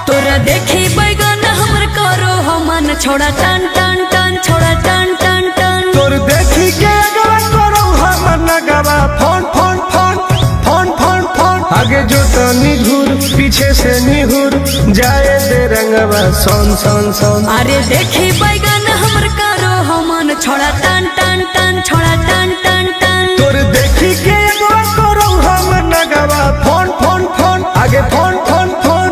तोरा देखी बैगन हमर करो हमन छोड़ा टन टन टन छोड़ा टन टन टन। तोर देखी के अगवा करो हमन नगवा phone phone phone phone phone phone. आगे जो तनी घूर पीछे से निहुर जाए दे रंगवा सोन सोन सोन। अरे देखी बैगन हमर करो हमन छोड़ा टन टन टन छोड़ा टन टन टन। तोर देखी के अगवा करो हमन नगवा फोन फोन फोन आगे फोन फोन फोन।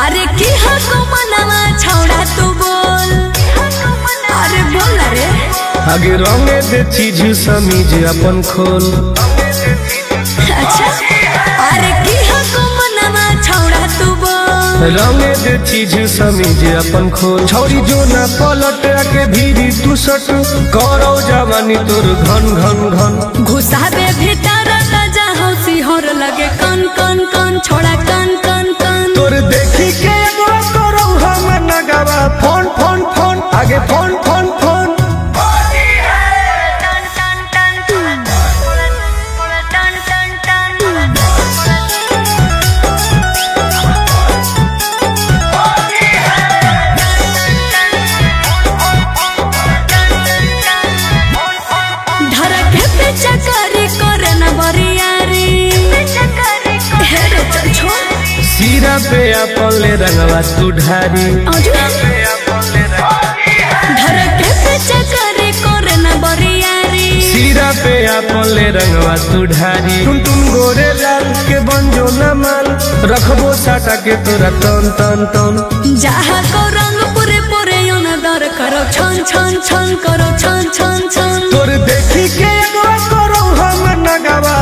अरे की हको मनवा छोड़ा तू बोल, अरे बोल रे। आगे रंगे दे चीज समीज अपन खोल। अच्छा अरे की हको मनवा छोड़ा तू बोल। रंगे दे चीज समीज अपन खोल। छौरी जो ना पलट के भीरी तू सट करो जवानी तोर घन घन घन। घुसाबे भीतर राजा हौसी होर लगे कन कन कन छोड़ा कन कन कन। तोर देखी के एगो करो हम नगवा फोन फोन फोन आगे फोन फोन फोन। सीरा पे अपन ले रंगवा तू ढारी। सीरा पे अपन ले रंगवा तू ढारी। तुम गोरे लाल के बंजो न माल रखबो साटा के तोरा तन तन तन। जहाँ को रंग पूरे पूरे दर करो छन छन छन करो छन छन छन। तोर देखी के एगो करो हम नगवा।